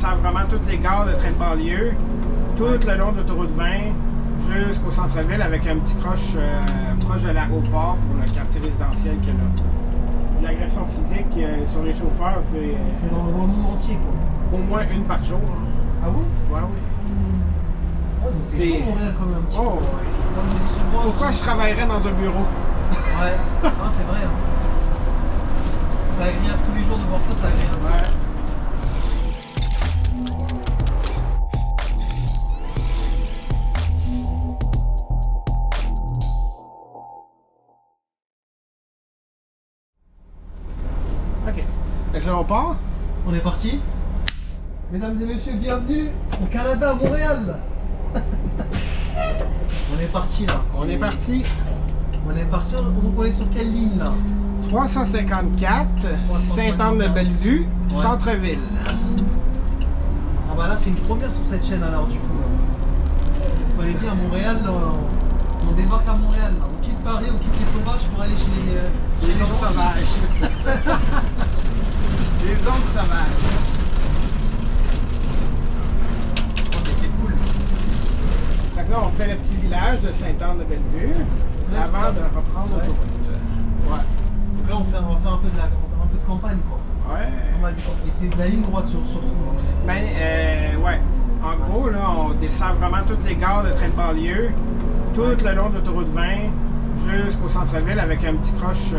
dessert vraiment toutes les gares de train de banlieue, tout le long de l'autoroute 20 jusqu'au centre-ville avec un petit croche proche de l'aéroport pour le quartier résidentiel qu'il y a là. L'agression physique sur les chauffeurs, c'est dans le monde entier, quoi. au moins une par jour. Hein. Ah bon? Ouais, oui. Oh, c'est chaud Montréal quand même un petit peu. Oh, ouais. Comme je dis souvent, Pourquoi je travaillerais dans un bureau? Ouais, ah, c'est vrai. Hein. C'est agréable tous les jours de voir ça, c'est agréable. Ouais. Ok. Est-ce que là on part? On est parti. Mesdames et messieurs, bienvenue au Canada, à Montréal. On est parti là. On est parti. On est parti, on est sur quelle ligne là? 354, Sainte-Anne-de-Bellevue, Ouais. centre-ville. Ah bah là c'est une première sur cette chaîne alors du coup. Il fallait dire à Montréal, là, on débarque à Montréal, là. On quitte Paris, on quitte les sauvages pour aller chez les Les ondes sauvages. Les ondes sauvages. Oh, mais c'est cool. Fait que là, on fait le petit village de Sainte-Anne-de-Bellevue avant de reprendre Ouais. l'autoroute. Ouais. Donc là on va faire un peu de campagne quoi. Ouais. Et c'est de la ligne droite surtout. Hein. Ben, ouais. En gros, là, on dessert vraiment toutes les gares de train de banlieue, tout le long de l'autoroute 20 jusqu'au centre-ville avec un petit croche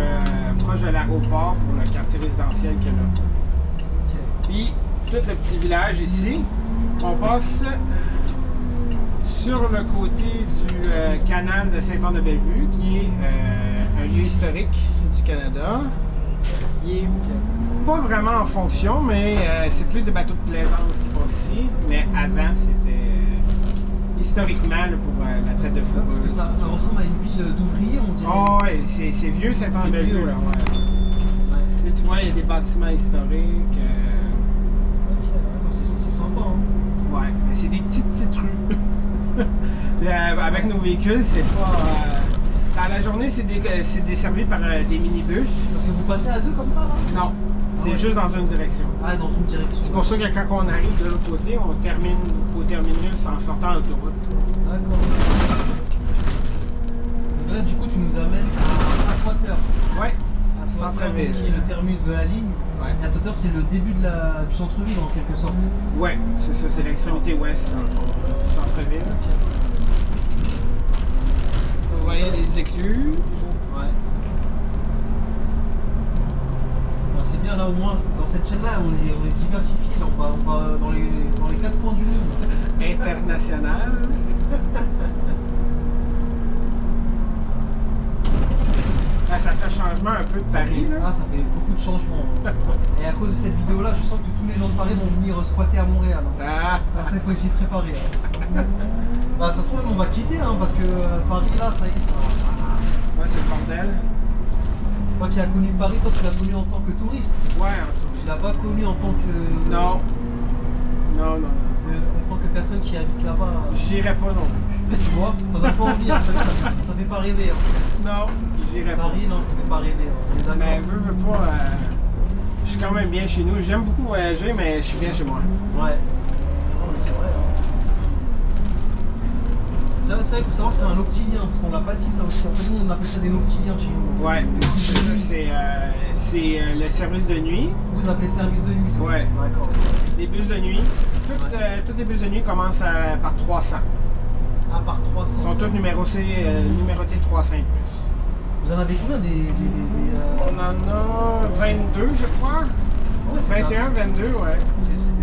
proche de l'aéroport pour le quartier résidentiel qu'il y a là. Ok. Puis, tout le petit village ici, on passe sur le côté du canal de Sainte-Anne-de-Bellevue, qui est un lieu historique du Canada. Il est pas vraiment en fonction, mais c'est plus des bateaux de plaisance qui passent ici. Mais avant, c'était historiquement là, pour la traite de fourrure. Parce que ça ressemble à une ville d'ouvriers on dirait. Oh, ouais, c'est vieux Sainte-Anne-de-Bellevue. vieux, Là, ouais. ouais. Tu vois, il y a des bâtiments historiques. Ok, ouais, c'est sympa. Hein. Ouais, mais c'est des petites rues. Avec nos véhicules, c'est pas. Dans la journée, c'est desservi par des minibus. Parce que vous passez à deux comme ça là? Non, c'est juste dans une direction. Ah, dans une direction. C'est pour ça que quand on arrive de l'autre côté, on termine au terminus en sortant l'autoroute. D'accord. Donc là, du coup, tu nous amènes à Atwater. Ouais, Atwater, centre-ville. qui est le terminus de la ligne. Ouais. Et Atwater, c'est le début du centre-ville en quelque sorte. Ouais, c'est ça, c'est l'extrémité ouest, dans le fond, du centre-ville. Vous voyez les éclus. Ouais. Bon, c'est bien là au moins, dans cette chaîne-là, on est diversifié. Là, on va dans les quatre coins du monde. International. Ah, ça fait changement un peu de Paris, là. Ah, ça fait beaucoup de changements. Et à cause de cette vidéo-là, je sens que tous les gens de Paris vont venir squatter à Montréal. Hein. Ah, Alors ça, il faut s'y préparer. Hein. Bah, ça se trouve, on va quitter, hein, parce que Paris, là, ça y est, ça. ouais, c'est le bordel. Toi qui as connu Paris, toi, tu l'as connu en tant que touriste. Ouais, en Tu touriste. l'as pas connu en tant que. Non. Non, non, non. En tant que personne qui habite là-bas. J'irai pas non plus. Tu vois, ça donne pas envie, hein, ça fait pas rêver. Hein. Non, j'irai pas. Paris, non, ça fait pas rêver. Hein. On est d'accord. Mais veux pas. Je suis quand même bien chez nous. J'aime beaucoup voyager, mais je suis bien chez moi. Ouais. Non, mais c'est vrai. Hein. C'est vrai, il faut savoir que c'est un octilien, parce qu'on l'a pas dit ça aussi. En fait, nous, on appelle ça des noctiliens chez nous. Ouais, Des c'est nuit. ça, c'est le service de nuit. Vous appelez service de nuit, ça? Ouais. D'accord. Les bus de nuit. Toutes les bus de nuit commencent par 300. À part 300. Ils sont tous numérotés 300 et plus. Vous en avez combien On en a 22, je crois. Ouais, c'est 21, bien. 22, ouais.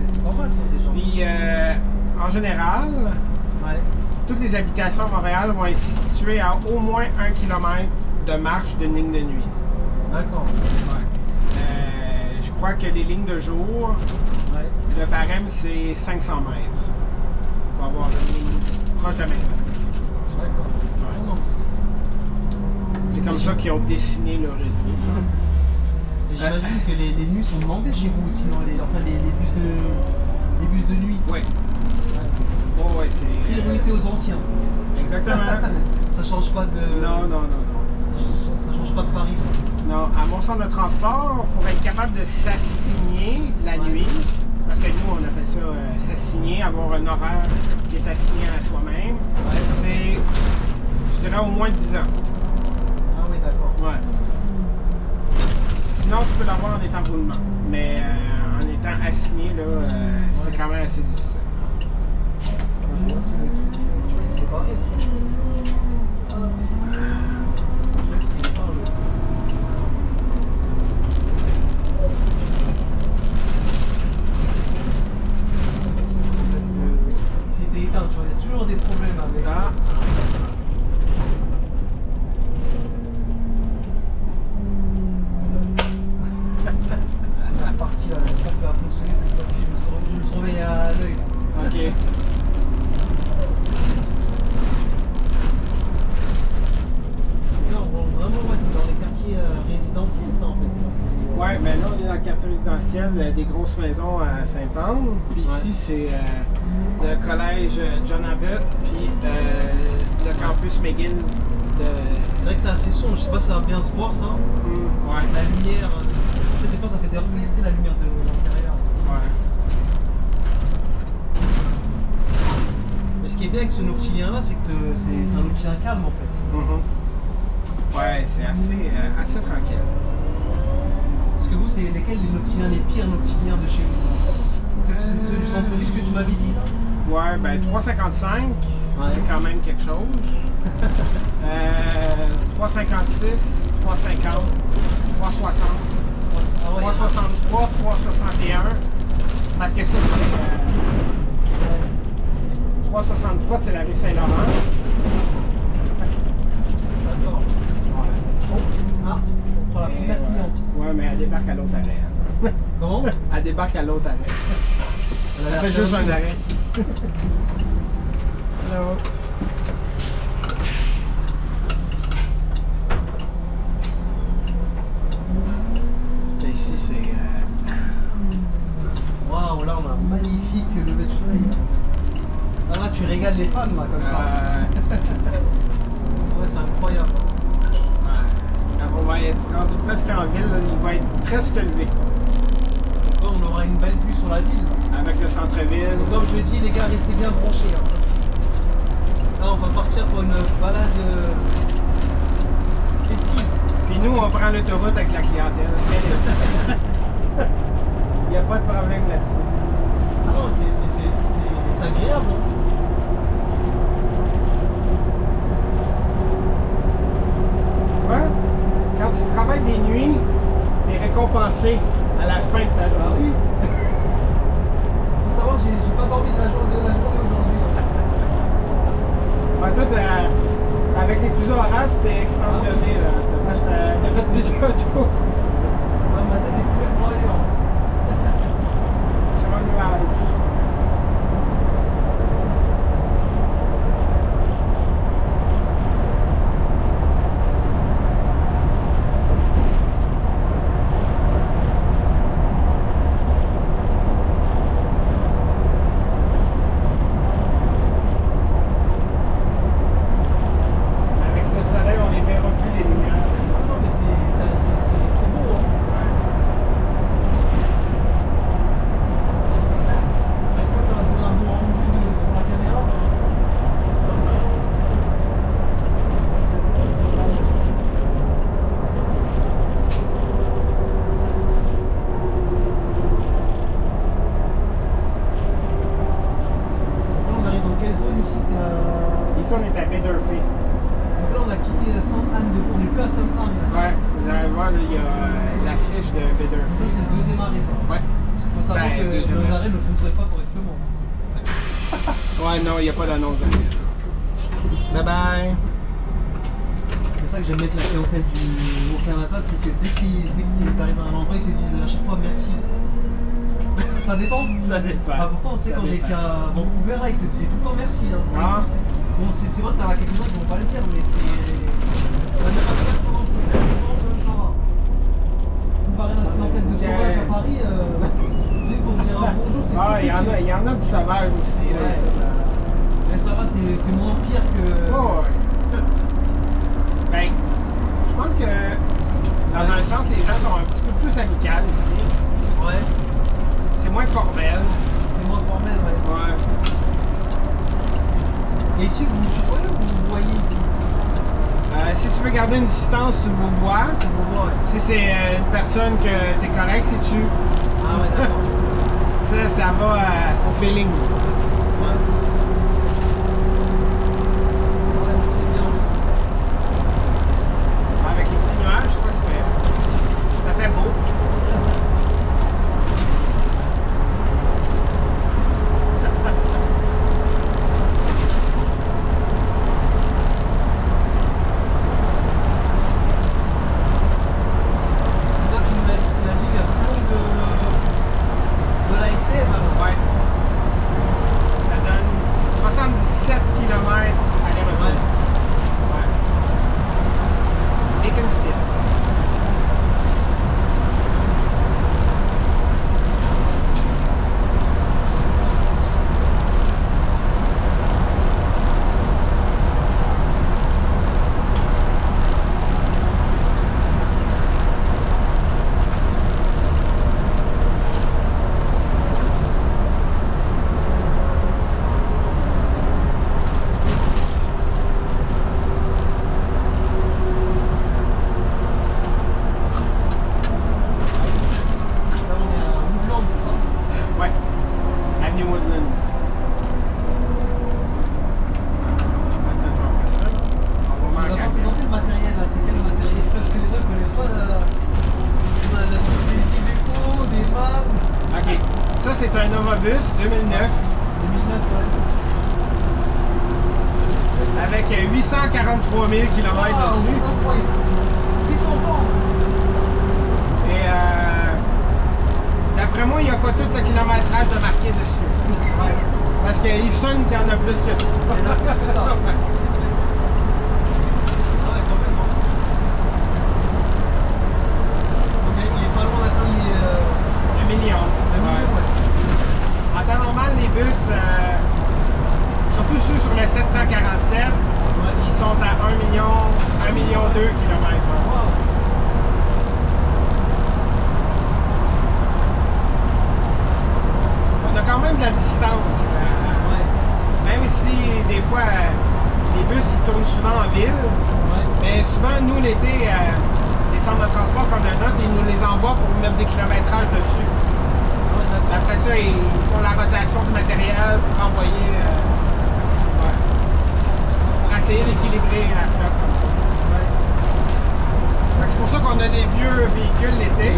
C'est pas mal ça déjà. Puis, en général, Ouais. toutes les habitations à Montréal vont être situées à au moins 1 km de marche d'une ligne de nuit. D'accord. Ouais. Je crois que les lignes de jour, Ouais. le barème, c'est 500 mètres. Pour avoir une ligne proche de la maison. D'accord. Ouais. Non, C'est comme ça qu'ils ont dessiné le réseau. Et j'imagine que les nuits sont demandées chez vous aussi, non? Les bus de nuit. Oui. Oh, ouais, c'est. Priorité aux anciens. Exactement. Ça change pas de. Non, non, non, non. Ça change pas de Paris, ça. Non, à mon centre de transport, pour être capable de s'assigner la Ouais. nuit, Parce que nous, on appelle ça s'assigner, avoir un horaire qui est assigné à soi-même. C'est, je dirais, au moins 10 ans. Ah oui, d'accord. Ouais. Sinon, tu peux l'avoir en étant roulement. Mais en étant assigné, là, c'est quand même assez difficile. Je vois si le truc, tu vois, c'est pareil le truc. C'est pas le... C'était éteint, tu vois, il y a toujours des problèmes avec. Ah. La partie là, j'espère qu'elle va fonctionner cette fois-ci, je le surveille à l'œil. OK. Non, bon, vraiment, ouais, c'est dans les quartiers résidentiels, ça, en fait. Ça, Ouais, mais là, on est dans le quartier résidentiel, des grosses maisons à Sainte-Anne. Puis ici, c'est le collège John Abbott, puis le campus McGill de... C'est vrai que c'est assez sombre, je sais pas si ça va bien se voir, ça. Ouais, La lumière, des fois, ça fait des reflets, tu sais, la lumière de l'intérieur. ouais. Mais ce qui est bien avec ce noctilien-là, c'est que c'est un noctilien calme, en fait. Ouais, c'est assez tranquille. Parce que vous, c'est lesquels les noctiliens, les pires noctiliens de chez vous? C'est ceux du centre-ville que tu m'avais dit, là? Ouais, ben 3,55, c'est quand même quelque chose. 3,56, 3,50, 3,60, Ah ouais, 3,63, 3,61. Parce que ça, c'est... 3,63, c'est la rue Saint-Laurent. D'accord. Ah, on prend la première cliente. Ouais, mais elle débarque à l'autre arrêt. Comment? Elle débarque à l'autre arrêt. Elle fait juste un arrêt. Hello. Et ici, c'est... Waouh, là, on a un magnifique lever de soleil. Ah, là, tu régales les femmes, là, comme ça. Ouais, c'est incroyable. Quand on va être rendu presque en ville, là, il va être presque levé. Donc là, on aura une belle vue sur la ville. Avec le centre-ville. Donc, comme je le dis, les gars, restez bien branchés. Hein. Là, on va partir pour une balade festive. Puis nous, on prend l'autoroute avec la clientèle. Il n'y a pas de problème là-dessus. Ah non, c'est agréable. Hein. Tu vois, quand tu travailles des nuits, tu es récompensé à la fin de ta Ah journée. oui. Faut savoir, j'ai pas dormi de la journée aujourd'hui. Ben, toi, avec les fuseaux horaires, tu t'es extensionné. T'as fait plusieurs tours Ah, ma tête est complètement ailleurs. sur un nuage. Avec le soleil, on les verra plus les lumières. Non, mais c'est beau. Hein. Est-ce que ça va donner un bon rendu sur la caméra? Là, on arrive dans quelle zone ici? C'est Ici, on est à Baie-d'Urfé. Donc là, on a quitté Sainte-Anne, on n'est plus à Sainte-Anne. Ouais, vous allez voir, là, il y a l'affiche de Ça, Baie-d'Urfé. c'est le deuxième arrêt, ça. Ouais. Il faut savoir Ben, que deuxième nos arrêt. arrêts ne fonctionnent pas correctement. Ouais, non, il n'y a pas d'annonce derrière. Bye bye. C'est ça que j'aime mettre la clientèle au Canada, c'est que dès qu'ils arrivent à un endroit, ils te disent à chaque fois merci. Ça dépend. Ça dépend. Ah, pourtant, tu sais, Ça quand dépend. j'étais à Vancouver, là, ils te disaient tout le temps merci. Hein. Ah. Bon, c'est vrai que t'en as quelques-uns qui vont pas le dire, mais c'est. Ça va. Comparé à notre clientèle de sauvage à Paris, juste pour dire un bonjour, c'est Ah, il compliqué. y en a du sauvage aussi. Là, Ouais. Mais ça va, c'est moins pire que. Oh, ouais. Ben, je pense que dans un sens, les gens sont un petit peu plus amicales ici. Ouais. C'est moins formel. Et ici, vous vous tutoyez ou vous voyez ici? Si tu veux garder une distance, tu vous vois. On vous voit, ouais. Si c'est une personne que tu es correct, si tu... Ah ouais, d'accord. Ça va au feeling. Ouais. Ouais, c'est bien. Avec les petits nuages, je crois que ça fait beau. Toi, tu me dis c'est la ligue longue de la STM alors. Ouais. Ça donne 77 km aller-retour. Ouais. Beaconsfield. Là, on est à Woodland, c'est ça? Ouais. Avenue Woodland. On On va nous a pas manquer. présenté le matériel là, c'est quel matériel? Parce que les gens ne connaissent pas. On a des Iveco, des vannes. Ok. Ça, c'est un Novabus 2009 2009, ouais. avec 843 000 km dessus. Incroyable. 800 bornes. Et d'après moi, il n'y a pas tout le kilométrage de marqué dessus. Ouais. Parce qu'il sonne qu'il y en a plus que ça. Il y en a plus que ça. Ah ouais, complètement. Ok, il est pas loin d'atteindre les. Un million. Un million, ouais. En temps normal, les bus, surtout ceux sur le 747, ils sont à 1 million 2 km. Wow. On a quand même de la distance. Ouais. Même si des fois, les bus ils tournent souvent en ville, Ouais. mais souvent, nous, l'été, les centres de transport comme le nôtre, ils nous les envoient pour mettre des kilométrages dessus. Ah ouais, d'accord. Après ça, ils font la rotation du matériel pour envoyer. Ouais. Pour essayer d'équilibrer la flotte comme ça. Ouais. Fait que c'est pour ça qu'on a des vieux véhicules l'été.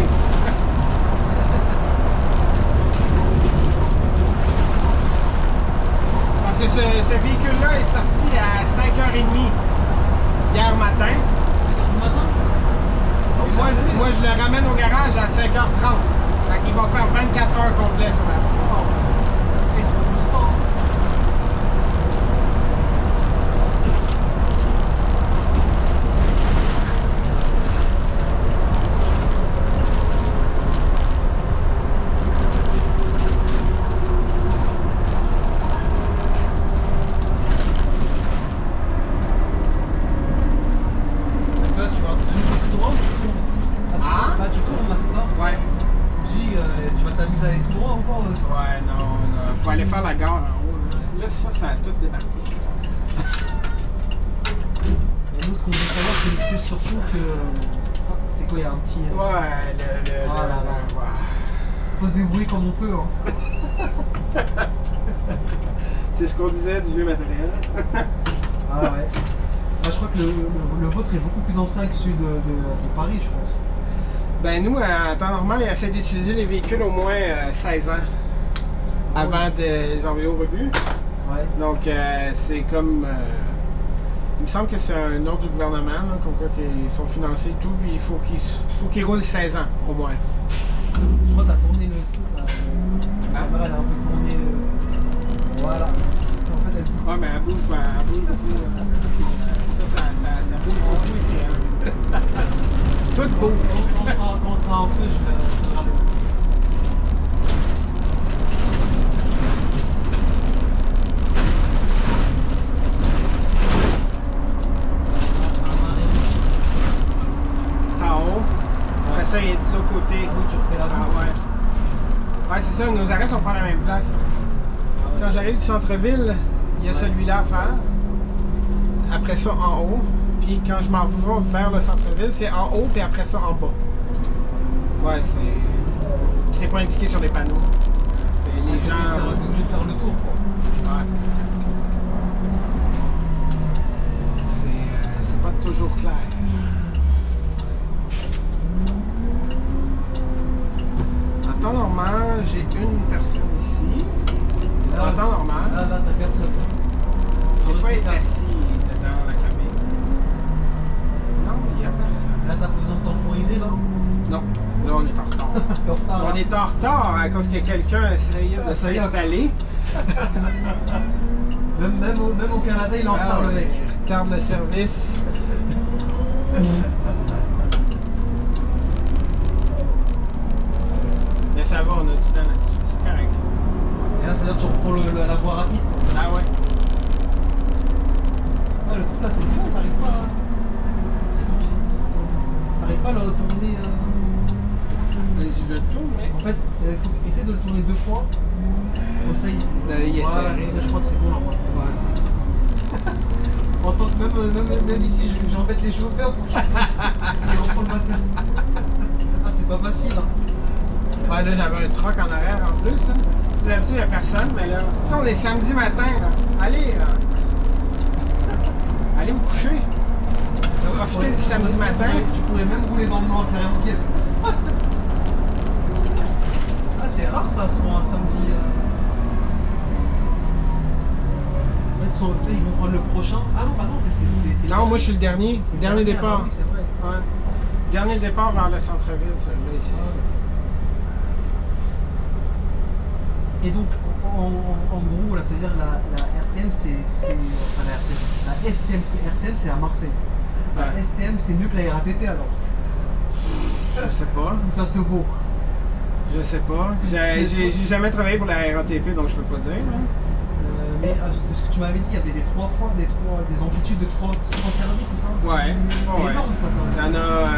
Parce que ce véhicule-là est sorti à 5h30 hier matin. Du matin? Et moi, je le ramène au garage à 5h30. Fait qu'il va faire 24 heures complètes sur la route. Wow. Et c'est du sport. Donc là, tu vas tout droit ou tu tournes? Ah? Là, tu tournes, là, c'est ça? Ouais. Je me dis, tu vas t'amuser à aller tout droit ou pas? Ouais, non, faut aller faire la gare en haut. Là, ça a tout débarqué. Et nous, ce qu'on veut savoir, c'est l'excuse surtout que. C'est quoi, il y a un petit. Ouais, Voilà, là. Faut se débrouiller comme on peut. Hein. C'est ce qu'on disait du vieux matériel. Ah ouais. Bah, je crois que le vôtre est beaucoup plus ancien que celui de Paris, je pense. Ben nous, en temps normal, ils essaient d'utiliser les véhicules au moins 16 ans avant de les envoyer au rebut. Ouais. Donc c'est comme... il me semble que c'est un ordre du gouvernement, là, comme quoi qu'ils sont financés et tout, puis il faut qu'ils roulent 16 ans au moins. Je crois que t'as tourné le truc. Là. La caméra, elle a un peu tourné. Voilà. En fait, elle bouge. Ouais, mais elle bouge beaucoup. Ça bouge beaucoup ici. Hein. Tout bouge. Quand on sera en feu, je vais regarder. En haut. Après ça, il est de l'autre côté. Ah oui, tu refais la Ah boucle. ouais. Ouais, c'est ça, nos arrêts sont pas à la même place. Quand j'arrive du centre-ville, il y a celui-là à faire. après ça en haut. Puis quand je m'en vais vers le centre-ville, c'est en haut, puis après ça en bas. Ouais, c'est pas indiqué sur les panneaux. C'est les gens. T'es obligé de faire le tour, quoi. Ouais. C'est pas toujours clair. En temps normal, j'ai une personne ici. En temps normal, Là, t'as personne. il faut être assis dedans la cabine. Non, il n'y a personne. Là, t'as besoin de temporiser, là. Non, là on est en retard. T'es en retard, On là. est en retard à cause que quelqu'un essayait de Ça y est. s'installer. Même au Canada, il est en retard, le mec. Il retarde le service. Mais ça va, on a du temps là-dessus. C'est correct. Et là, c'est-à-dire que tu reprends la voie rapide. Ah ouais. Ah, le truc là, c'est bien, t'arrives pas à... T'arrives pas à le tourner... Je le tourne, mais. En fait, il faut essayer de le tourner 2 fois. Comme ça, Il est voilà, serré. comme ça, je crois que c'est bon, là. Ouais. En tant que même ici, j'embête les chauffeurs pour qu'ils reprennent le matin. Ah, c'est pas facile, hein. Ouais, là, j'avais un truck en arrière en plus. Là. D'habitude, il n'y a personne, mais là. Tu sais, on est samedi matin, là. Allez, là. Allez vous coucher. Profitez du samedi matin. Tu pourrais même rouler dans le noir carrément bien. Ah, c'est rare ça, sur un samedi. En fait, ils vont prendre le prochain. Ah non, bah non, c'est Non, moi, je suis le dernier. Le dernier départ. Ah oui, c'est vrai. Ouais. Dernier départ vers le centre-ville, celui-là ici. Et donc, en gros, là, c'est-à-dire la RTM, c'est. Enfin, la STM, parce que RTM, c'est à Marseille. La Ouais. STM, c'est mieux que la RATP alors. Je sais pas. Ça se vaut. Je sais pas. J'ai jamais travaillé pour la RATP, donc je peux pas dire. Là. Mais ce que tu m'avais dit, il y avait des amplitudes de 3 services, c'est ça? Ouais. C'est Ouais. énorme ça quand Il y même. en a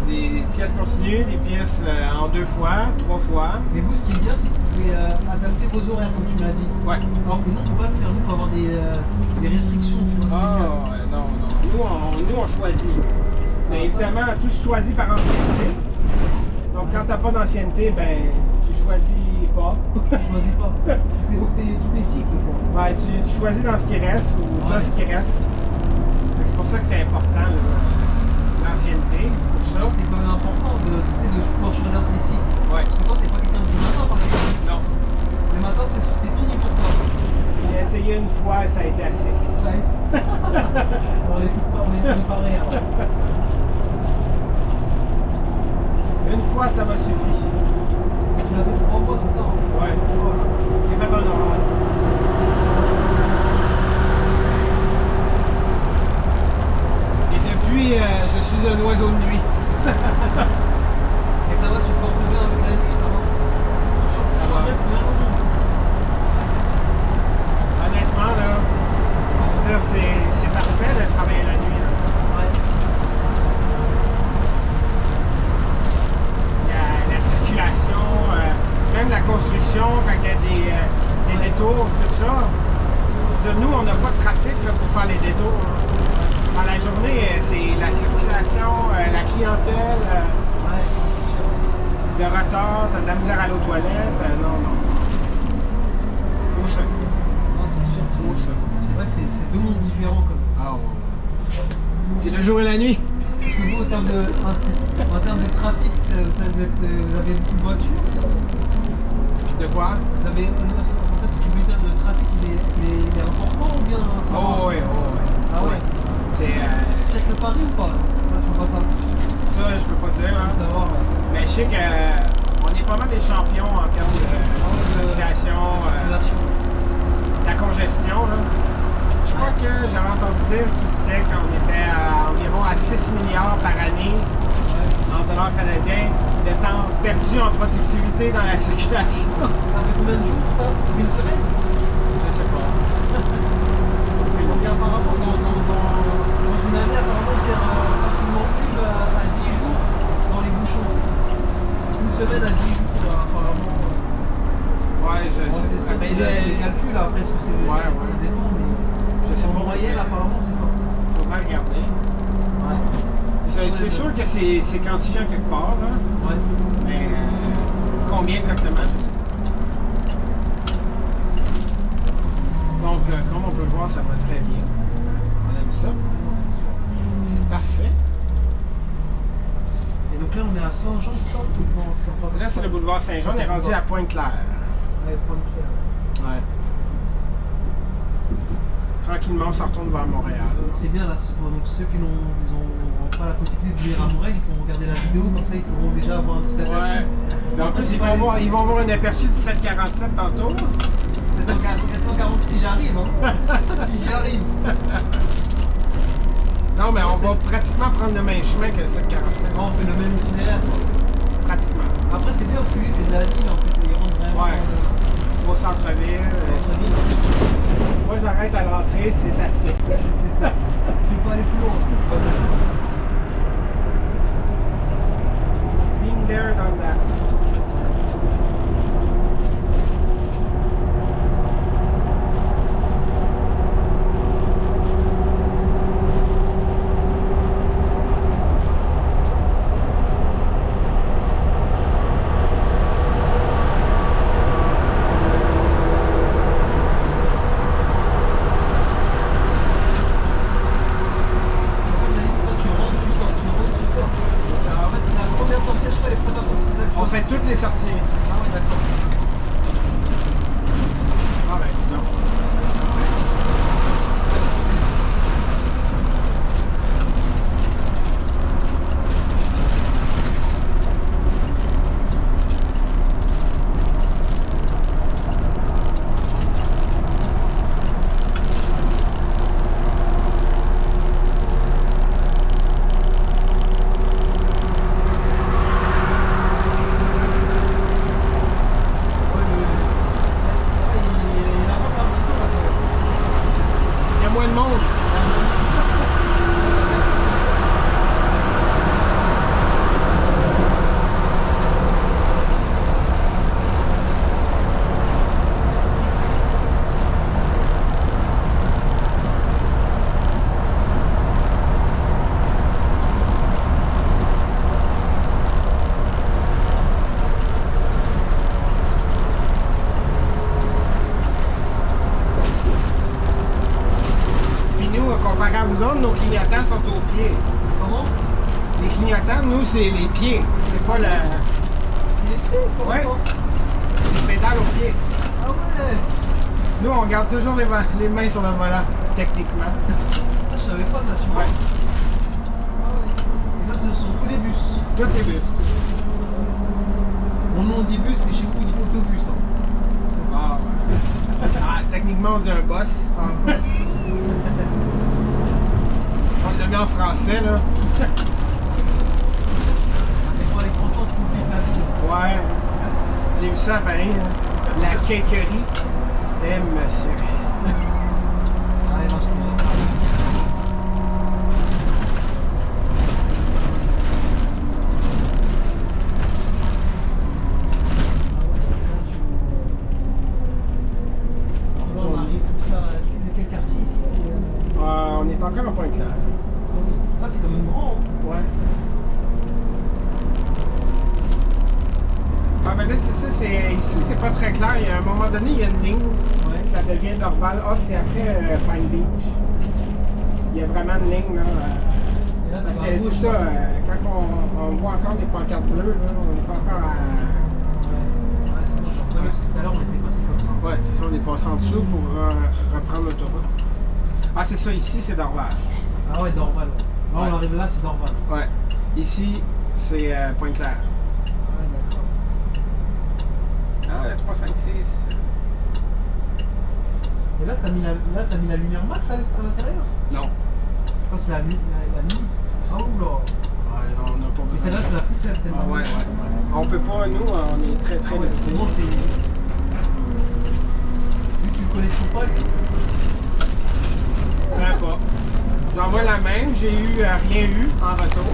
des pièces continues, des pièces en 2 fois, 3 fois. Mais vous, ce qui est bien, c'est que vous pouvez adapter vos horaires, comme tu me l'as dit. Ouais. Alors que nous, on peut pas le faire. Nous, il faut avoir des restrictions, tu vois, spéciales. Ah, ouais, non, non. Nous, on choisit. Mais évidemment, tout se choisit par ancienneté. Donc, quand t'as pas d'ancienneté, ben, tu choisis pas. Tu choisis pas. Tu fais tous tes cycles, quoi. Ouais, tu choisis dans ce qui reste ou dans ce qui reste. Fait que c'est pour ça que c'est important, l'ancienneté. Ça, c'est quand même important de pouvoir choisir ses cycles. Ouais. Parce que toi, t'es pas quelqu'un du matin, par exemple. Non. Le matin, c'est fini pour toi. J'ai essayé une fois et ça a été assez. Ça y est. On est tous pareils. Alors. Une fois, ça m'a suffi. Tu l'as fait 3 fois, c'est ça? Ouais. J'ai fait un normal. Et depuis, je suis un oiseau de nuit. Et ça va, tu te portes bien avec la nuit, ça va? Tu changerais pour rien au monde. Honnêtement, là, je veux dire, c'est parfait de travailler la nuit. Là. Ouais. La circulation, même la construction, quand il y a des détours, tout ça. Nous, on n'a pas de trafic là, pour faire les détours. Là. Dans la journée, c'est la circulation, la clientèle, Ouais, c'est sûr. le retard, t'as de la misère à aller aux toilettes. Non, non. Au secours. Non, c'est sûr. C'est vrai que c'est 2 mondes différents quand même. Ah ouais. C'est le jour et la nuit. Parce que vous, en termes de trafic, vous avez beaucoup de voitures. De quoi? Vous avez, en fait, ce qui veut dire le trafic, il est important ou bien ça va? Oh oui, oh oui. Ah ouais. C'est. Peut-être le Paris ou pas? Ouais, je vois pas ça. Ça, je peux pas dire. Hein. Faut savoir, ouais. Mais je sais qu'on est pas mal des champions en termes de circulation, la congestion. Là. Je crois que j'avais entendu dire qu'il disait qu'on était environ à 6 milliards par année en dollars canadiens de temps perdu en productivité dans la circulation. Ça fait combien de jours ça? Ça fait une semaine? Je sais pas. Parce qu'apparemment, dans une année, apparemment, on perd facilement une à 10 jours dans les bouchons. Une semaine à 10 jours, apparemment. Ouais, Bon, c'est des calculs, après, est-ce que c'est Ouais, ça ouais. dépend, mais Je sais pas, moyenne, apparemment, c'est ça. Faudra regarder. Ouais. C'est sûr que c'est quantifié quelque part, là. Ouais. Mais combien exactement, je sais pas. Donc, comme on peut voir, ça va très bien. On aime ça. Non, c'est sûr. C'est parfait. Et donc là, on est à Saint-Jean, c'est ça? Là, c'est le boulevard Saint-Jean. On est rendu à Pointe-Claire. Ouais, Pointe-Claire. Ouais. Tranquillement, on s'en retourne vers Montréal. C'est bien là, donc ceux qui n'ont pas la possibilité de venir à Montréal, ils pourront regarder la vidéo, comme ça ils pourront déjà avoir un petit aperçu. Ouais. Mais en plus, ils vont voir un aperçu du 747 tantôt. 740 si j'arrive, hein. Si j'y arrive. Non, mais on va pratiquement prendre le même chemin que le 747. On fait le même itinéraire, quoi. Pratiquement. Après, c'est bien parce que lui, c'est de la ville, en fait. Il rentre vraiment Ouais. Au centre-ville. centre-ville. Moi, j'arrête à l'entrée, c'est assez. C'est ça. Je vais pas aller plus loin. Being there, done that. On fait toutes les sorties. Ah ouais, d'accord. Ah ben, non. Il y a moins de monde. Puis nous, comparé à vous autres, nos clignotants sont aux pieds. Comment? Les clignotants, nous, c'est les pieds. C'est pas le... C'est les pieds? Comment Ouais. ça? les pédales aux pieds. Ah ouais! Nous, on garde toujours les mains sur le volant, techniquement. Ah, je savais pas ça, tu vois. Ouais. Ah ouais. Et ça, ce sont tous les bus. Tous les bus. Mon nom dit bus, mais chez vous, il dit autobus. Hein. Ah, ouais. Ah, techniquement, on dit un boss. Un bus. On l'a mis en français, là. Des fois, les croissants se compliquent la vie. Ouais. J'ai vu ça à Paris, hein. La quinquerie. Eh, monsieur. Ouais, non, je te dis. On arrive tout ça, tu sais quel quartier ici c'est... On est encore à Pointe-Claire. Ah, c'est quand même grand, hein. Ouais. Ah, ben là, c'est ça, ici, c'est pas très clair. Il y a un moment donné, il y a une ligne. Ouais. Ça devient Dorval. Ah, c'est après Pine Beach. Il y a vraiment une ligne, là. Et là, Parce t'as que à gauche. c'est ça, quand on voit encore des pancartes bleues, là, on n'est pas encore à... Ouais, c'est bon, j'en connais parce que tout à l'heure, on était passé comme ça. Ouais, c'est ça, on est passé en dessous pour reprendre l'autoroute. Ah, c'est ça, ici, c'est Dorval. Ah ouais, Dorval. Ouais. Là, Ouais. on arrive là, c'est Dorval. Ouais. Ici, c'est Pointe-Claire. Ouais, d'accord. Ah, 3, 5, 6. Et là, t'as mis la lumière max à l'intérieur? Non. Ça, c'est la mise. Ça, oula. Ouais, non, on n'a pas Mais besoin. celle-là, c'est la plus faible, celle-là. Ah, ouais, ouais. On peut pas, nous, on est très, très Ah ouais, limités. pour moi, c'est. Lui, tu le connais toujours pas, lui? Très pas. J'envoie la même, j'ai eu rien eu en retour.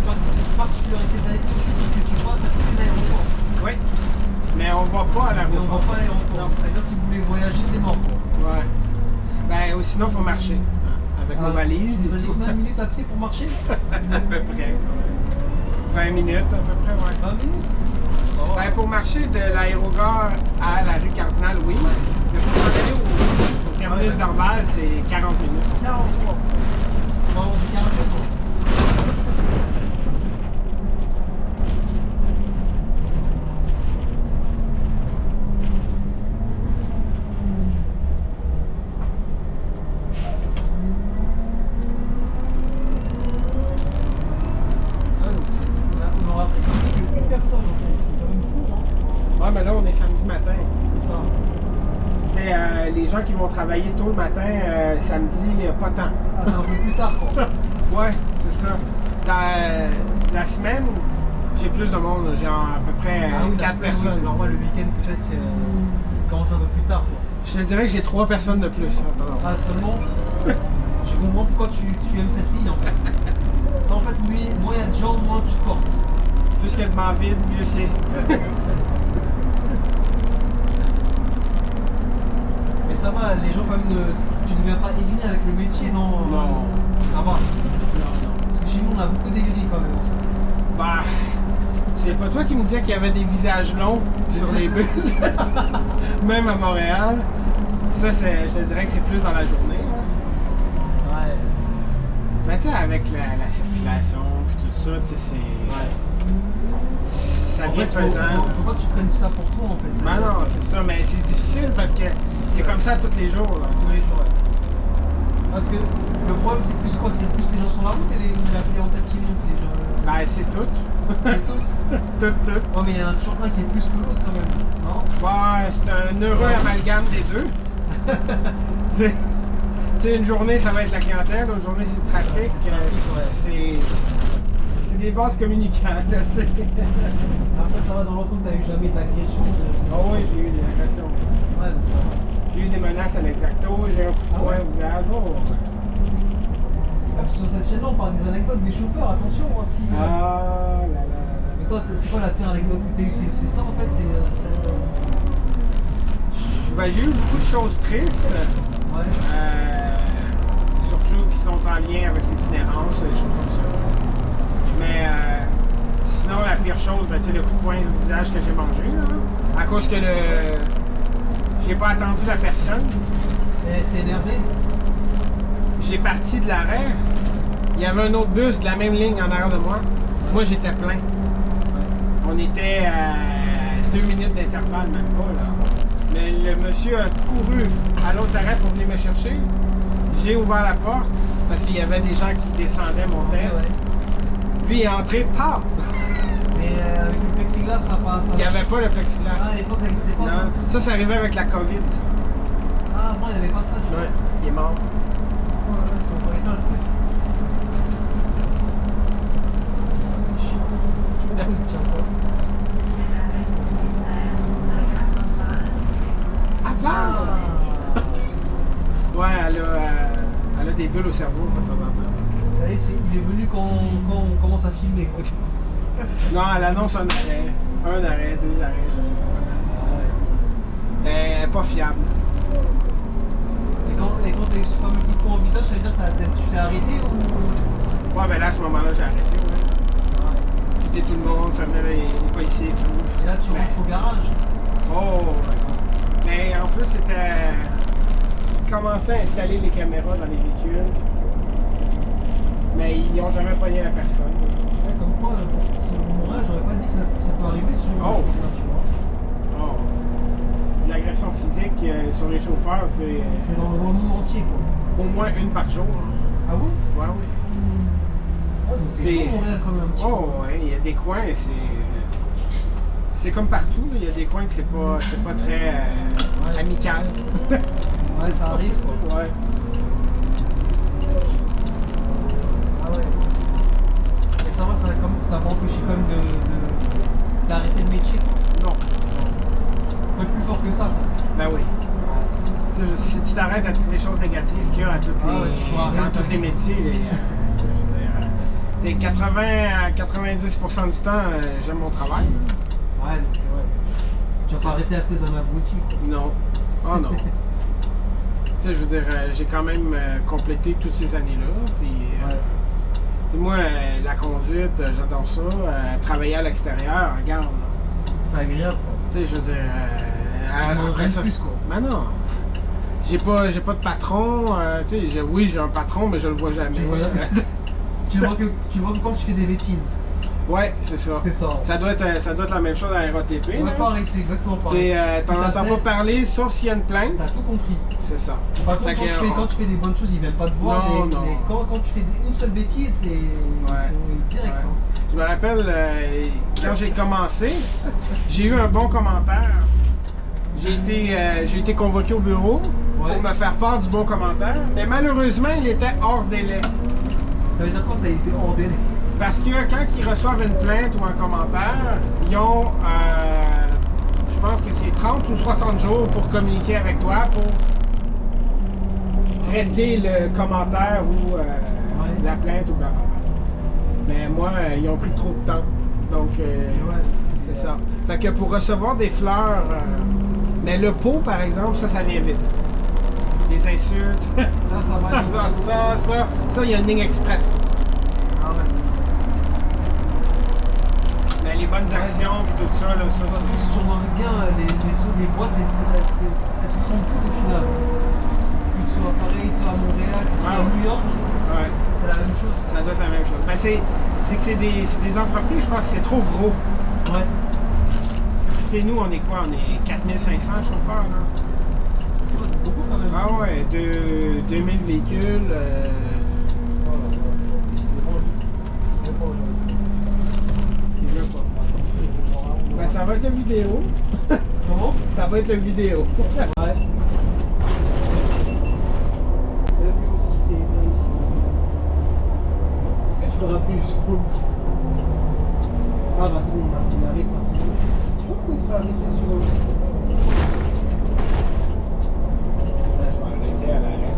Une particularité d'Haïti aussi, c'est que tu passes à côté d'aéroport. Oui. Mais on va pas à sinon, il faut marcher. Hein, avec nos valises. Vous et avez tout. combien de minutes à pied pour marcher? À peu près. 20 minutes, à peu près, ouais. 20 minutes? Ça va. Ben, pour marcher de l'aérogare à la rue Cardinal, oui. Mais pour s'en aller au terminus Dorval, c'est 40 minutes. 43. Bon, j'ai 44. On aura pris quelques personnes en fait, c'est quand même fou, hein? Ouais, mais là, on est samedi matin. C'est ça. Et, les gens qui vont travailler tôt le matin, samedi, pas tant. Ah, c'est un peu plus tard quoi. Ouais, c'est ça. Dans la semaine, j'ai plus de monde. J'ai à peu près Ah oui, 4 oui, personnes. c'est normal, le week-end peut-être commence un peu plus tard quoi. Je te dirais que j'ai 3 personnes de plus. Ah, seulement je comprends pourquoi tu aimes cette ligne en fait. En fait, oui, moins il y a de gens, moins tu portes. Plus qu'il y a de bancs vides, mieux c'est. Mais ça va, les gens quand même, tu ne deviens pas aigri avec le métier, non? Non. Ça va. Non. Parce que chez nous, on a beaucoup d'aigris quand même. Bah, c'est pas toi qui me disais qu'il y avait des visages longs sur les bus, même à Montréal. Ça, je te dirais que c'est plus dans la journée. Là. Ouais. Mais tu sais, avec la circulation puis tout ça, tu sais, c'est. Ouais. Ça En devient fait, pesant. faut pas que tu prennes ça pour toi en fait. Ben non, c'est ça, mais c'est difficile parce que c'est comme ça tous les jours. Là. Tous les jours, ouais. Parce que le problème, c'est plus quoi? C'est plus les gens sur la route et la clientèle qui monte, c'est genre. Ben, c'est tout. C'est tout. Tout. Ouais, mais il y en a toujours un qui est plus que l'autre quand même, non? Ouais, c'est un heureux amalgame des deux. C'est une journée, ça va être la clientèle, une journée, c'est le trafic. C'est des vases communicants. Là, Après, ça va dans l'ensemble, t'as eu jamais d'agression Oh oui, j'ai eu des agressions. Ouais, donc ça va. J'ai eu des menaces à l'exacto, j'ai un coup de poing au visage. Oh. Ah, sur cette chaîne-là, on parle des anecdotes des chauffeurs, attention hein, si. Ah là là. Mais toi, c'est quoi la pire anecdote que t'as eue? C'est ça en fait, Ben, j'ai eu beaucoup de choses tristes. Ouais. Surtout qui sont en lien avec l'itinérance, des choses comme ça. Mais sinon, la pire chose, ben, c'est le coup de poing au visage que j'ai mangé. Là, à cause que j'ai pas attendu la personne. Elle s'est énervée. J'ai parti de l'arrêt. Il y avait un autre bus de la même ligne en arrière de moi. Moi, j'étais plein. On était à 2 minutes d'intervalle, même pas. Là. Mais le monsieur a couru à l'autre arrêt pour venir me chercher. J'ai ouvert la porte parce qu'il y avait des gens qui descendaient, montaient. Ouais. Lui est entré, paf! Mais avec le plexiglas, ça passe. Il n'y avait pas le plexiglas. Ah, à l'époque, ça n'existait pas. Non. Ça arrivait avec la COVID. Ah, moi, il n'y avait pas ça du tout. Ouais, il est mort. Oh, ouais, ils sont pas éteints, le truc. Je sais pas pourquoi il tient pas. Ah, paf! Ouais, elle a des bulles au cerveau de temps en temps. Ça y est, il est venu quand on commence à filmer. Quoi. Non, elle annonce un arrêt. 1 arrêt, 2 arrêts, je sais pas. Elle est pas fiable. Et quand t'as eu ce fameux coup de poing au visage, ça veut dire que tu t'es arrêté ou. Ouais, ben là, à ce moment-là, j'ai arrêté. Ouais. Quitté tout le monde, fermé les policiers et tout. Et là, tu rentres au garage. Oh, ouais. Mais en plus, c'était. Ils commençaient à installer les caméras dans les véhicules. Mais ils n'ont jamais pogné la personne. Ouais, comme quoi, sur mon âge, j'aurais pas dit que ça peut arriver sur le chauffeur, tu vois. Oh. L'agression physique sur les chauffeurs, c'est. C'est dans le monde entier, quoi. Au moins une par jour. Hein. Ah oui? Ouais, oui. Ouais, donc c'est chaud, Montréal, quand même, un petit peu. Oh, ouais, il y a des coins, c'est comme partout, là. Il y a des coins que c'est pas très amical. Ouais, ça arrive, quoi. Ouais. Ah ouais. Et ça va, ça t'a pas empêché quand même d'arrêter le métier, quoi. Non. Faut être plus fort que ça, quoi. Ben oui. Si tu t'arrêtes à toutes les choses négatives qu'il y a à toutes dans tous les métiers, c'est 80 à 90% du temps, j'aime mon travail. Ouais, donc ouais. Tu vas pas arrêter à cause d'un abruti, quoi. Non. Oh non. Tu sais, je veux dire, j'ai quand même complété toutes ces années-là. Puis, puis moi, la conduite, j'adore ça. Travailler à l'extérieur, regarde. C'est agréable, quoi. Tu sais, je veux dire. Après ça, plus, quoi. Ben non. J'ai pas de patron. Tu sais, oui, j'ai un patron, mais je le vois jamais. Tu le vois que quand tu fais des bêtises. Ouais, c'est ça. C'est ça. Ça doit être la même chose à RATP. Ouais, pareil, c'est exactement pareil. T'en entends pas parler, sauf s'il y a une plainte. T'as tout compris. C'est ça. Par contre, quand tu fais des bonnes choses, ils viennent pas te voir. Non, mais, non. mais quand tu fais une seule bêtise, ils sont directs. Ouais. Hein. Je me rappelle, quand j'ai commencé, j'ai eu un bon commentaire. J'ai été convoqué au bureau pour me faire part du bon commentaire, mais malheureusement, il était hors délai. Ça veut dire quoi, ça a été hors délai? Parce que quand ils reçoivent une plainte ou un commentaire, ils ont, je pense que c'est 30 ou 60 jours pour communiquer avec toi, pour traiter le commentaire ou la plainte ou blablabla. Mais moi, ils ont pris trop de temps. Donc, c'est ça. Fait que pour recevoir des fleurs, mais le pot, par exemple, ça vient vite. Les insultes. Ça va être ça, il y a une ligne express. Mais les bonnes actions et tout ça, là, Parce que si je remarque bien, les boîtes, elles se ressemblent toutes au final. Que tu sois à Paris, que tu sois à Montréal, que tu sois à New York, c'est la même chose. Ça doit être la même chose. Ben, c'est que c'est des entreprises, je pense que c'est trop gros. Ouais. Tu sais, nous, on est quoi? On est 4500 chauffeurs, là. Ouais, c'est beaucoup quand même. Ah ouais, 2000 véhicules. Ben, ça va être la vidéo. Comment? Ça va être la vidéo. Ouais. Lui aussi, c'est ici. Est-ce que tu peux rappeler jusqu'au bout? Ah bah c'est bon, il arrive parce que... Pourquoi il s'est arrêté sur... Je vais arrêter à l'arrêt.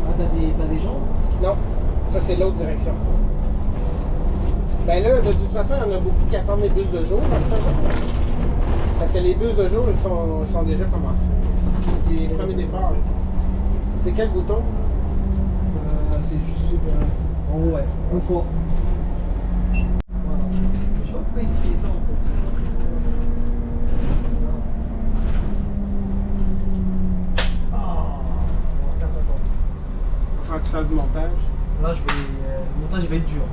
Ah t'as des gens? Non, ça c'est l'autre direction. Ben là, de toute façon, il y en a beaucoup qui attendent les bus de jour. Parce que les bus de jour, ils sont déjà commencés. Les premiers départs. C'est quel bouton? C'est juste en haut, ouais. Une fois. Voilà. Je sais pas pourquoi il s'est éteint en fait. Ah, on va faire attendre. Il va falloir que tu fasses du montage. Là, le montage va être dur.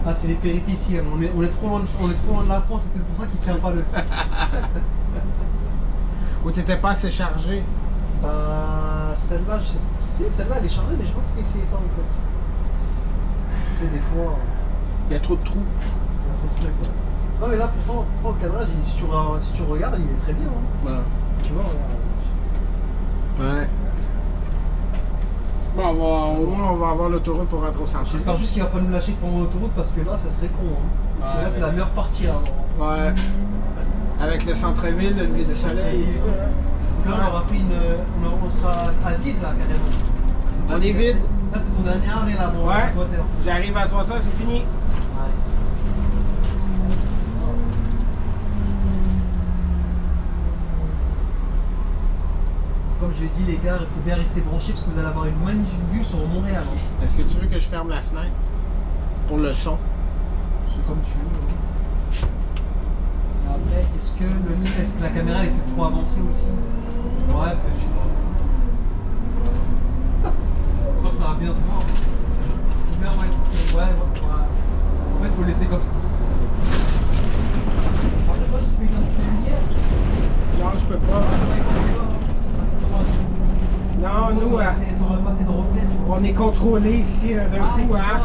Ah, c'est les péripéties. Hein. On est trop loin de la France, c'est peut-être pour ça qu'il tient pas le truc. Ou t'étais pas assez chargé? Bah, celle-là, je sais. Si, celle-là, elle est chargée, mais je sais pas pourquoi il s'est éteint en fait. Tu sais, des fois. Il y a trop de trous. Il y a trop de trucs, ouais. Non, mais là, pourtant, le cadrage, si tu regardes, il est très bien. Hein. Ouais. Tu vois, regarde. Ouais. Bon, au moins, on va avoir l'autoroute pour rentrer au centre. J'espère juste qu'il va pas nous lâcher pendant l'autoroute parce que là, ça serait con. Hein. Parce que là, c'est la meilleure partie. Hein. Ouais. Avec le centre-ville, le lever du soleil. Donc là, on aura fait on sera à vide là, carrément. Là, On est vide. Là, c'est ton dernier arrêt là, mon Ouais. toi, J'arrive à 3 heures, c'est fini. Comme je l'ai dit, les gars, il faut bien rester branchés parce que vous allez avoir une magnifique vue sur Montréal. Hein. Est-ce que tu veux que je ferme la fenêtre pour le son? C'est comme tu veux. Hein. Et après, est-ce que la caméra elle était trop avancée aussi? Ouais, peut-être, je sais pas. Je crois que ça va bien se voir. Ouais, ouais. En fait, faut le laisser comme ça. Après, moi, je fais une lumière. Non, je peux pas. Non, nous, t'aurais pas fait de reflet, tu vois. on est contrôlé ici d'un coup. Hein?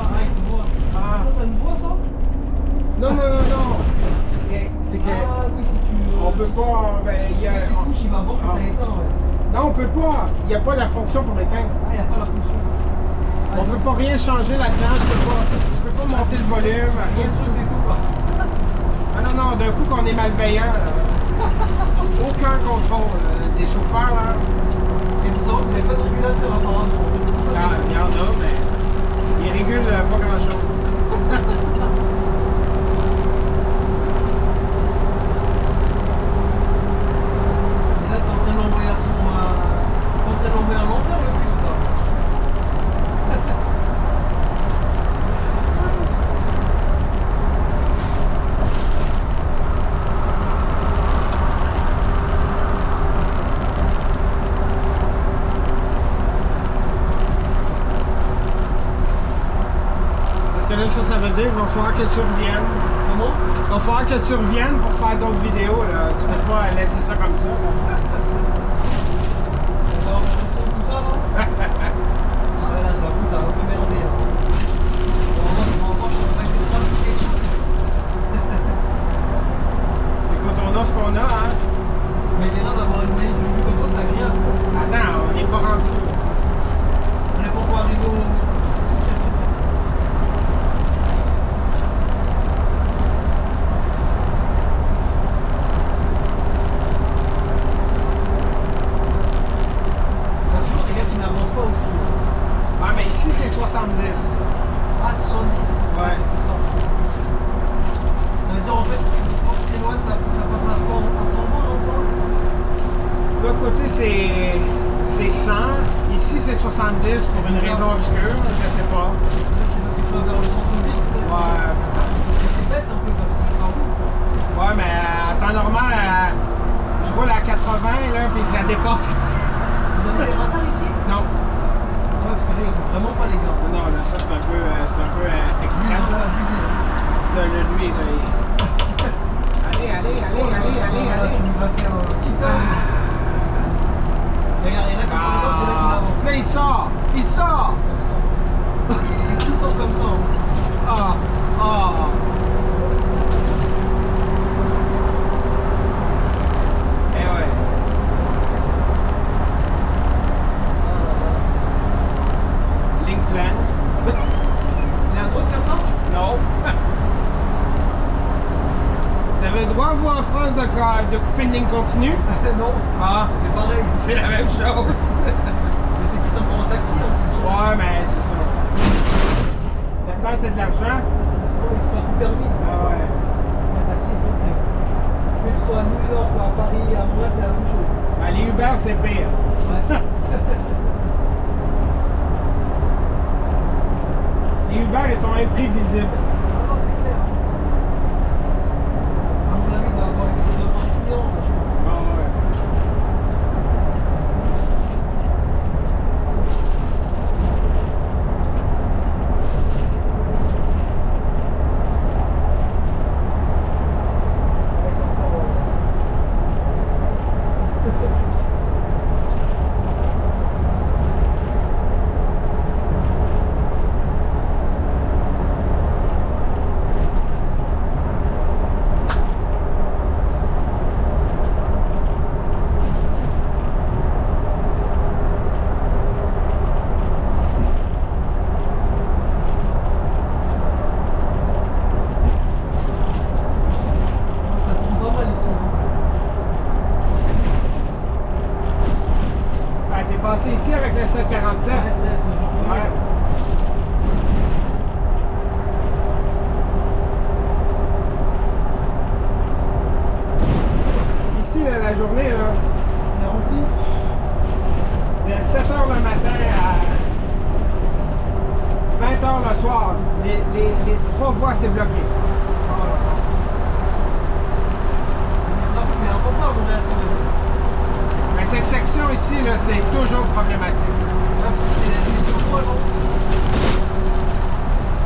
Ah. Ça nous voit, ça? Non. C'est que Ah oui, si tu... on peut pas. Ben, il y a, Si tu touches, il va voir que t'as éteint, ouais. non, on peut pas. Il n'y a pas la fonction pour l'éteindre. Ah, il n'y a pas la fonction. On peut pas rien changer là-dedans. Je peux pas monter le volume. Rien de tout, c'est tout. Ah non, d'un coup qu'on est malveillant. Aucun contrôle. les chauffeurs, là, Et vous savez que vous n'avez pas de régulateur apparemment. il y en a, mais ils régulent pas grand-chose. Et là, t'es en train de l'envoyer à son. T'es en train de l'envoyer à l'envers le bus là. Parce que là, ça veut dire qu'il va falloir que tu reviennes. Comment? Il va falloir que tu reviennes pour faire d'autres vidéos, là. Tu peux pas laisser ça comme ça, là. On va remettre le son, tout ça là. Ah ouais, là, j'avoue, ça va un peu merder. Hein. On va voir si on va essayer de faire quelque chose. Écoute, on a ce qu'on a, hein. Mais il est là d'avoir une mail de vue comme ça, c'est agréable. Attends, on n'est pas rendu. On n'est pas encore arrivé au. Il y a toujours des gars qui n'avancent pas aussi. Ah, mais ici, c'est 70. Ah, 70. Ouais. C'est pour ça. Ça veut dire en fait, quand tu t'éloignes, ça passe à 100, à 120, non, ça? De l'autre côté, c'est 100. Ici, c'est 70 pour une raison obscure, je sais pas. Peut-être c'est parce que tu vas vers le centre-ville, peut-être. Ouais. Et c'est bête un peu parce que ça roule, quoi. Ouais, mais à temps normal, je roule à 80, là, puis ça dépasse. Vous avez des radars ici? Non. Ouais, parce que là, ils vont vraiment pas les gars. Non, là, ça, c'est un peu Lui, extrême. non, là, abusé. Là, lui, là, allez. Tu nous as fait un petit Regarde, et là, quand on c'est là qu'il avance. Là, il sort. Comme ça. C'est tout le temps comme ça. Hein. Ah. Eh ouais. Ligne pleine. Il a le droit de faire ça? Non. Vous avez le droit, vous, en France, de couper une ligne continue? Non. Ah, C'est pareil. c'est la même chose. Mais c'est qui ça pour un taxi? Hein, c'est toujours Ouais, mais c'est ça. Maintenant, c'est de l'argent. Sinon, ils sont pas tout permis, c'est pour Ah ça. ouais. Un taxi, je pense que que tu sois à New York, à Paris, à Montréal, c'est la même chose. Ben, les Uber, c'est pire. Ouais. Les Uber, ils sont imprévisibles. Non, c'est clair. À mon avis, il doit y avoir quelque chose de moins client, je pense. Ah ouais. Ouais, c'est encore. Ça tourne pas mal ici. Hein. Ah, t'es passé ici avec le 747. Ouais, c'est genre. Ouais. Ici, là, la journée, là, C'est rempli. de 7h le matin à 20h le soir, les trois voies, c'est bloqué. Il est important à Montréal quand même. Mais cette section ici, là, c'est toujours problématique. Là, parce que c'est tout droit, non?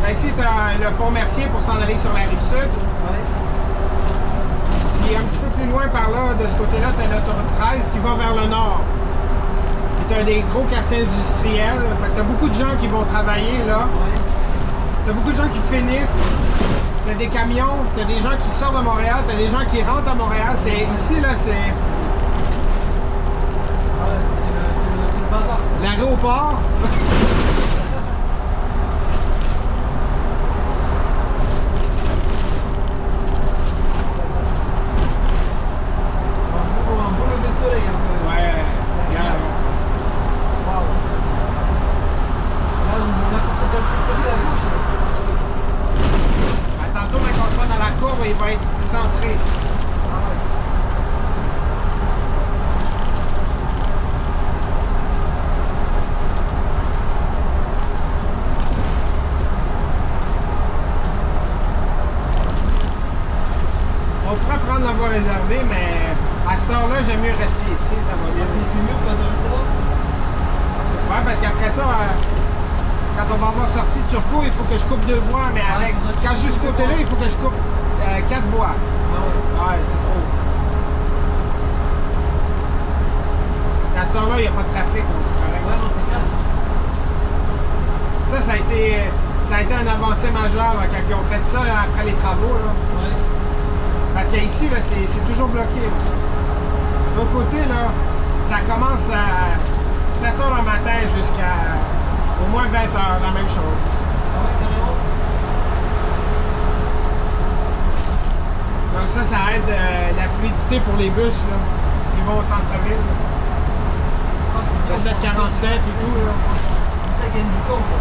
Ben, ici, tu as le pont Mercier pour s'en aller sur la rive sud. Ouais. Puis un petit peu plus loin par là, de ce côté-là, tu as l'autoroute 13 qui va vers le nord. Tu as des gros quartiers industriels. Fait que tu as beaucoup de gens qui vont travailler là. Ouais. Tu as beaucoup de gens qui finissent. Tu as des camions, tu as des gens qui sortent de Montréal, tu as des gens qui rentrent à Montréal. Ici, là, c'est Ouais, c'est le bazar. l'aéroport. Un beau lever de soleil un peu. Ouais, courbe, il va être centré. Ah ouais. On pourrait prendre la voie réservée, mais à cette heure-là, j'aime mieux rester ici, ça va bien. C'est mieux que de rester là? Ouais, parce qu'après ça, quand on va avoir sorti de Turcot, il faut que je coupe 2 voies, mais avec, quand je suis ce côté-là, il faut que je coupe 4 voies. Ouais, c'est trop. À cette heure-là, il n'y a pas de trafic, donc c'est correct. Ouais, non, c'est calme. Ça a été un avancé majeur là, quand ils ont fait ça là, après les travaux. Là. Ouais. Parce qu'ici, c'est toujours bloqué. Là. De l'autre côté, là, ça commence à 7 h le matin jusqu'à au moins 20 h, la même chose. Ah ouais, carrément. Donc ça aide la fluidité pour les bus là, qui vont au centre-ville. Ah, c'est bien. Le 747 et tout. Là. Ça gagne du temps, quoi.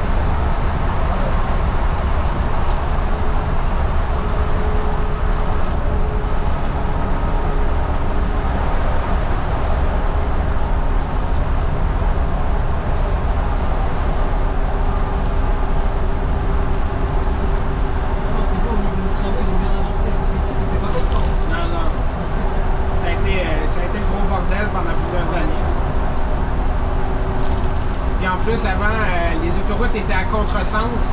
Était à contresens.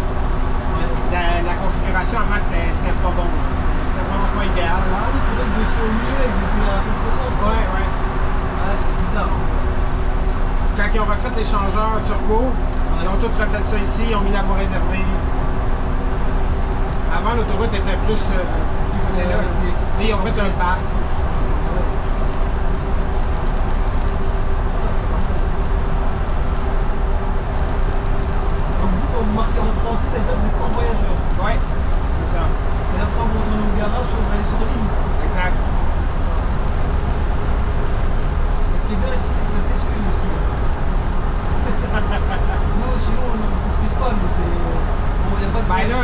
La configuration avant c'était pas bon. C'était vraiment pas idéal. Ah oui, c'est vrai que dessus au milieu, ils étaient à contresens. Ouais. Ah, c'était bizarre. Quand ils ont refait l'échangeur turbo, ils ont tout refait ça ici, ils ont mis la voie réservée. Avant l'autoroute était plus là. Et ils ont fait un parc. Vous marquez en transit, ça veut dire que vous êtes sans voyageurs. Ouais, c'est ça. Et là, sans vous retourner au garage, vous allez sur ligne. Exact. C'est ça. Et ce qui est bien ici, c'est que ça s'excuse aussi. Nous, chez nous, on ne s'excuse pas, mais c'est. Bon, il n'y a pas de. Ben là,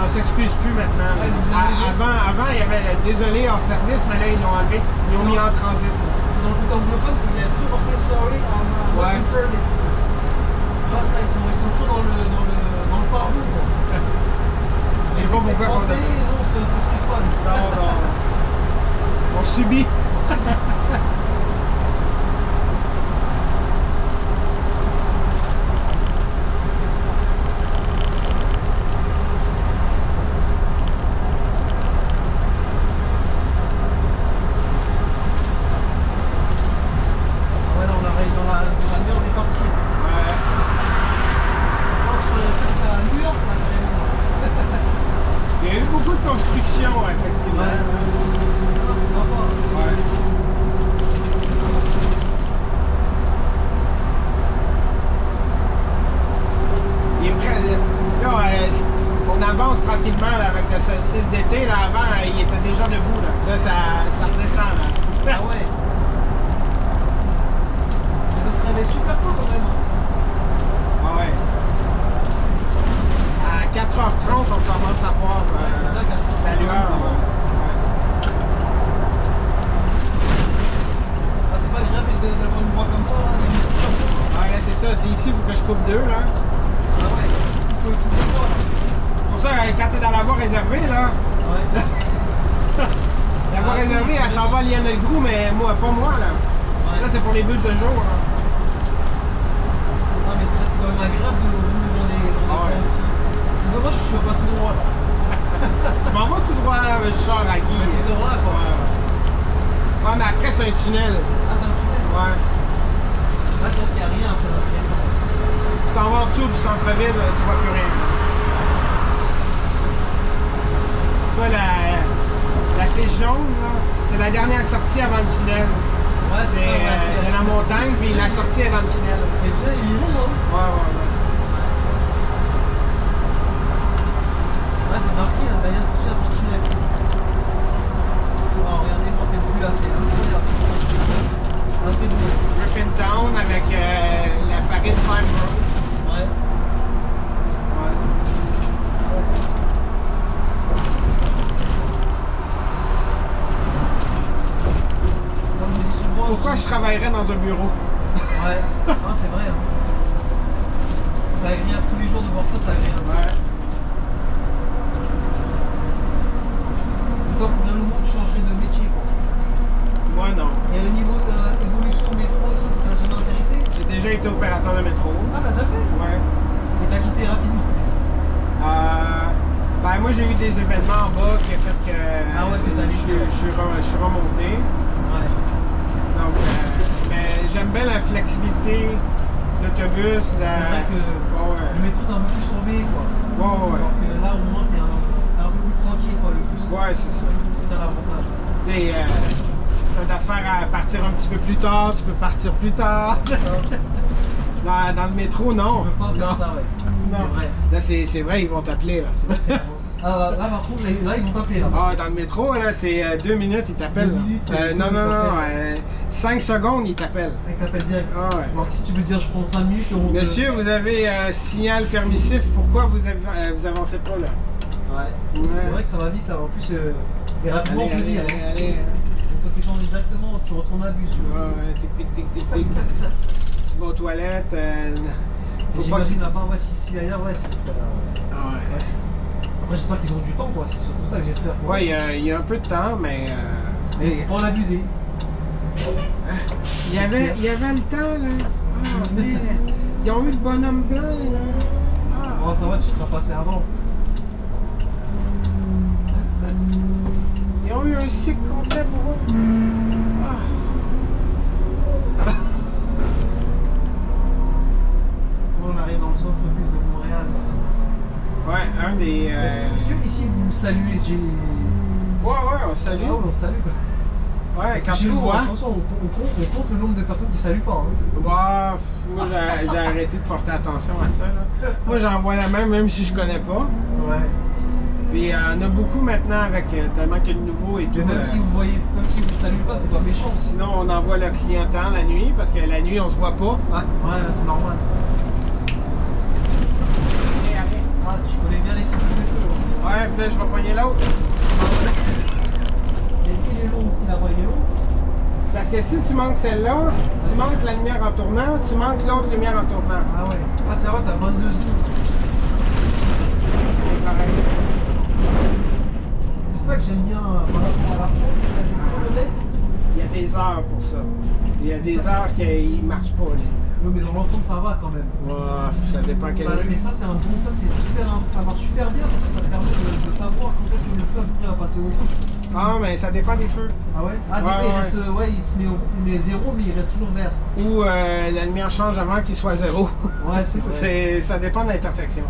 on s'excuse plus maintenant. Ouais, avant, il y avait désolé hors service, mais là, ils l'ont enlevé. Ils l'ont mis en transit. Parce que dans le côté anglophone, il y a toujours marqué sorry on not in service. Là, ça, ils sont toujours dans le parcours. Je sais pas pourquoi on français, non, on s'excuse pas. Non. On subit. Tranquillement là, avec le solstice d'été, là, avant il était déjà debout. Là ça redescend. Là. Ah ouais. Mais ça se réveille super tôt quand même. Ah ouais. À 4h30 on commence à voir sa lueur. Ah, c'est pas grave d'avoir une voie comme ça là. Ah là c'est ça, c'est ici, il faut que je coupe 2 là. Ah ouais, tu peux pas là. Pour ça, quand t'es dans la voie réservée, là, ouais. la voie réservée, elle s'en va à Lionel-Groux, mais moi, pas moi, là. Ouais. Là, c'est pour les bus de jour, là. Non, mais c'est quand même agréable de rouler dans les coins aussi. C'est dommage que je sois pas tout droit, là. Je m'en vais tout droit, je sors à Guy. Mais tu seras là, quoi. Ouais, mais après, c'est un tunnel. Ah, c'est un tunnel? Ouais. Là, c'est vrai qu'il n'y a rien après notre descente. Tu t'en vas en dessous du centre-ville, tu vois plus rien. La fiche jaune, c'est la dernière sortie avant le tunnel. Ouais, c'est ça. De la montagne, puis la sortie est dans le tunnel. Et le tunnel, il est long, hein? Ouais. Ouais, c'est marqué, la dernière sortie avant le tunnel. Oh, regardez-moi cette vue là, c'est incroyable. Là, c'est beau. Griffintown avec la Farine Farm Road. Ouais. pourquoi je travaillerais dans un bureau. Ouais, ah, c'est vrai. Hein. C'est agréable tous les jours de voir ça, c'est agréable. Ouais. Toi, pour bien le monde, tu changerais de métier, quoi. Moi, non. Et au niveau évolution métro, ça t'a jamais intéressé? J'ai déjà été opérateur de métro. Ah, t'as déjà fait? Ouais. Et t'as quitté rapidement? Ben, moi, j'ai eu des événements en bas qui ont fait que Ah ouais, que t'as laissé. je suis remonté. Ouais. Donc, mais j'aime bien la flexibilité, l'autobus. C'est vrai que Ouais. le métro t'es un peu plus surveillé, quoi. Ouais. Alors que là, au moins, t'es un peu plus tranquille, quoi, le plus. Ouais, c'est ça. C'est ça l'avantage. T'as d'affaire à partir un petit peu plus tard, tu peux partir plus tard. Dans le métro, non. Tu peux pas faire Non. ça, ouais. Non. C'est vrai. Là, c'est vrai, ils vont t'appeler. Là. C'est vrai que c'est ah, là, par contre, là, ils vont t'appeler, là. Ah, dans le métro, là, c'est 2 minutes, ils t'appellent. 2 minutes, c'est Non, tout, non, ils non. t'appellent. 5 secondes, ils t'appellent. Ils t'appellent direct. Ah ouais. Alors que si tu veux dire, je prends 5 minutes, on Monsieur, vous avez signal permissif, pourquoi vous avancez pas là? Ouais. Ouais. C'est vrai que ça va vite, là. En plus, et rapidement, on te dit, allez. on te fait changer directement, tu retournes à bus. Ouais, tic. Tu vas aux toilettes. Faut pas J'imagine là-bas, ouais, si ailleurs, ouais, c'est. Ah ouais. Ouais, après, j'espère qu'ils ont du temps, quoi. C'est surtout ça que j'espère. Quoi. Ouais, il y a un peu de temps, mais. Mais faut pas en abuser. Il y avait le temps, là. Ah, mais ils ont eu le bonhomme blanc, là. Ah. Oh, ça va, tu seras passé avant. Ils ont eu un cycle complet pour eux. Ah. On arrive dans le centre-bus de Montréal. Ouais, un des. Est-ce que ici vous saluez? Ouais, on salue. Ah ouais, on salue, quoi. Ouais, Parce quand que tu chez le nous, vois. attention, on compte le nombre de personnes qui saluent pas. Hein. Bah, moi, j'ai arrêté de porter attention à ça, là. Moi, j'en vois la même si je connais pas. Ouais. Puis, il y en a beaucoup maintenant avec tellement qu'il y a de nouveau et tout. Et même si vous voyez, même si vous saluez pas, c'est pas méchant. Sinon, on envoie le clientèle la nuit parce que la nuit, on se voit pas. Ah. Ouais, là, c'est normal. Ah, tu connais bien les sites de métro. Ouais, puis là, je vais poigner l'autre. Est-ce qu'il est long aussi là-bas? Il est long? Parce que si tu manques celle-là, tu manques la lumière en tournant, tu manques l'autre lumière en tournant. Ah ouais. Ah, ça va, t'as 22 secondes. C'est pareil. C'est ça que j'aime bien par rapport à la France. Il y a des chronomètres. Il y a des heures pour ça. Il y a des heures qu'ils ne marchent pas. Là. Oui, mais dans l'ensemble, ça va quand même. Ouais, ça dépend quelle Ça, mais ça, c'est un bon, ça, c'est super, ça marche super bien parce que ça te permet de savoir quand est-ce que le feu à peu près va passer au rouge. Ah, mais ça dépend des feux. Ah ouais? Ah, des Ouais, fois, il ouais. reste, ouais, il met 0, mais il reste toujours vert. Ou la lumière change avant qu'il soit 0. Ouais, c'est vrai. Ça dépend de l'intersection.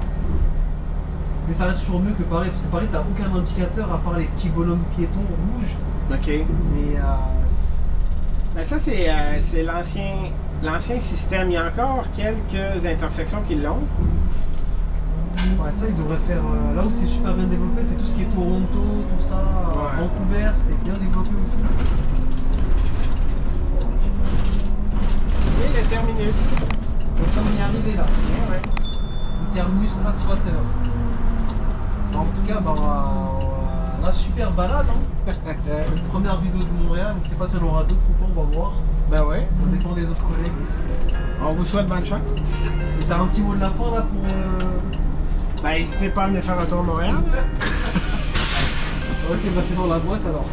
Mais ça reste toujours mieux que Paris, parce que Paris, t'as aucun indicateur à part les petits bonhommes piétons rouges. OK. Mais Ben ça, c'est l'ancien système. Il y a encore quelques intersections qui l'ont. ouais, ça, ils devraient faire. Là où c'est super bien développé, c'est tout ce qui est Toronto, tout ça. Ouais. Vancouver, c'était bien développé aussi. Et le terminus. Donc, comme on y est arrivé là, Ouais. le terminus Atwater. En tout cas, bah, la super balade. Hein. Première vidéo de Montréal, on ne sait pas si on aura d'autres ou pas, on va voir. Ben ouais. Ça dépend des autres collègues. On vous souhaite bonne chance. Et t'as un petit mot de la fin là pour. Ben n'hésitez pas à venir faire un tour à Montréal. Ok, bah c'est dans la boîte alors.